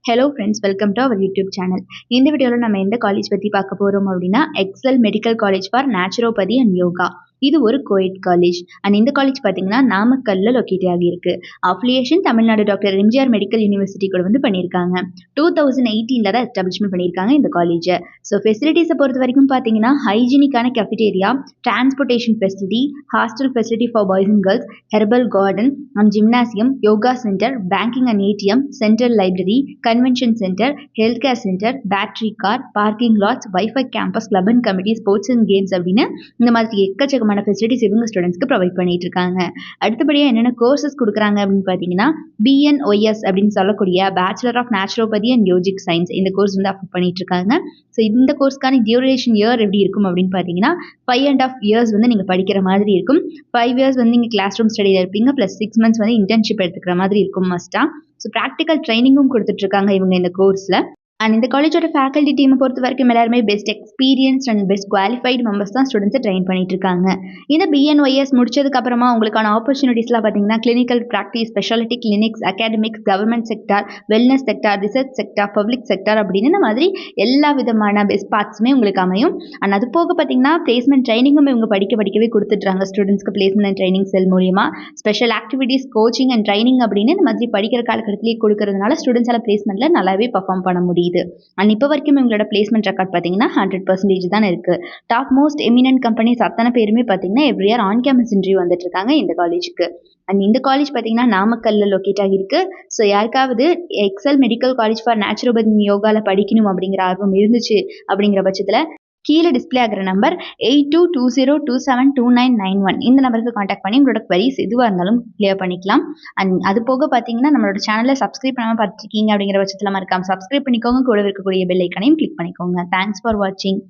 Hello friends, welcome to our YouTube channel. இந்த வீடியோவில் நம்ம எந்த காலேஜ் பற்றி பார்க்க போகிறோம் அப்படின்னா, Excel medical college for naturopathy and yoga. இது ஒரு கோஎட் காலேஜ் அண்ட் இந்த காலேஜ் பார்த்தீங்கன்னா நாமக்கல்ல லொக்கேட் ஆகியிருக்கு. Affiliation Tamil Nadu doctor MGR medical university கூட வந்து பண்ணியிருக்காங்க. 2018 தான் எஸ்டாப்ளிஷ்மெண்ட் பண்ணியிருக்காங்க இந்த காலேஜை. ஸோ ஃபெசிலிட்டிஸை பொறுத்த வரைக்கும் பார்த்தீங்கன்னா ஹைஜீனிக்கான cafeteria, transportation facility, hostel facility for boys and girls, herbal garden and gymnasium, yoga centre, banking and ATM, central library, convention centre, health care centre, battery car, parking lots, wifi campus, club and committee, sports and games அப்படின்னு இந்த மாதிரி எக்கச்சக்கமான facilities இவங்க ஸ்டூடெண்ட்ஸ்க்கு provide பண்ணிட்டு இருக்காங்க. அடுத்தபடியாக என்னென்ன கோர்சஸ் கொடுக்குறாங்க அப்படின்னு பார்த்தீங்கன்னா, பிஎன்ஒஎஸ் அப்படின்னு சொல்லக்கூடிய bachelor of naturopathy and yogic science இந்த கோர்ஸ் வந்து அஃபர் பண்ணிட்டு இருக்காங்க. ஸோ இந்த கோர்ஸ்க்கான டியூரேஷன் இயர் எப்படி இருக்கும் அப்படின்னு பார்த்தீங்கன்னா 5.5 இயர்ஸ் வந்து நீங்கள் படிக்கிற மாதிரி இருக்கும். 5 இயர்ஸ் வந்து நீங்கள் கிளாஸ் ரூம் ஸ்டடியில் இருப்பீங்க, ப்ளஸ் 6 months வந்து இன்டர்ன்ஷிப் எடுத்துக்கிற மாதிரி இருக்கும் மஸ்ட்டாக. ஸோ ப்ராக்டிக்கல் ட்ரைனிங்கும் கொடுத்துட்ருக்காங்க இவங்க இந்த கோர்ஸில். அண்ட் இந்த காலேஜோட ஃபேக்கல்ட்டி டீமை பொறுத்த வரைக்கும் எல்லாருமே best experience and best qualified members தான் ஸ்டூடெண்ட்ஸை ட்ரெயின் பண்ணிட்டு இருக்காங்க. இந்த பிஎன்ஒஎஸ் முடிச்சதுக்கப்புறமா உங்களுக்கான ஆப்பர்ச்சுனிட்டிஸ்லாம் பார்த்தீங்கன்னா clinical practice, speciality clinics, academics, government sector, wellness sector, research sector, public sector அப்படின்னு இந்த மாதிரி எல்லா விதமான பெஸ்ட் பார்ட்ஸுமே உங்களுக்கு அமையும். அண்ட் அது போக பார்த்தீங்கன்னா பிளேஸ்மெண்ட் ட்ரைனிங்கும் இவங்க படிக்கவே கொடுத்துட்றாங்க ஸ்டூடெண்ட்ஸ்க்கு. பிளேஸ்மெண்ட் அண்ட் ட்ரைனிங் செல் மூலியமா special activities, coaching and training அப்படின்னு இந்த மாதிரி படிக்கிற காலகட்டத்திலேயே கொடுக்கறதுனால ஸ்டூடெண்ட்ஸால் பிளேஸ்மெண்ட்டில் நல்லாவே பர்ஃபார்ம் பண்ண முடியுது. அண்ட் இப்போ வரைக்கும் இவங்களோட பிளேஸ்மெண்ட் ரெக்கார்ட் பார்த்தீங்கன்னா 100% தான் இருக்கு. டாப் மோஸ்ட் எமினன்ட் கம்பெனிஸ் அத்தனை பேருமே பார்த்தீங்கன்னா every year on campus interview வந்துட்டு இருக்காங்க இந்த காலேஜுக்கு. அண்ட் இந்த காலேஜ் பார்த்தீங்கன்னா நாமக்கல்ல லொக்கேட் ஆகிருக்கு. ஸோ யாருக்காவது Excel medical college for naturopathy யோகாவில் படிக்கணும் அப்படிங்கிற ஆர்வம் இருந்துச்சு அப்படிங்கிற பட்சத்தில் கீழே டிஸ்பிளே ஆகிற நம்பர் 8220272991 இந்த நம்பருக்கு காண்டாக்ட் பண்ணி உங்களோட queries எதுவாக இருந்தாலும் கிளியர் பண்ணிக்கலாம். அண்ட் அது போக பார்த்தீங்கன்னா நம்மளோட சேனலை சப்ஸ்கிரைப் பண்ணாமல் பார்த்துருக்கீங்க அப்படிங்கிற பட்சத்தில் மறக்காம சப்ஸ்கிரைப் பண்ணிக்கோங்க. கூட இருக்கக்கூடிய பெல் ஐக்கானையும் கிளிக் பண்ணிக்கோங்க. தேங்க்ஸ் ஃபார் வாட்சிங்.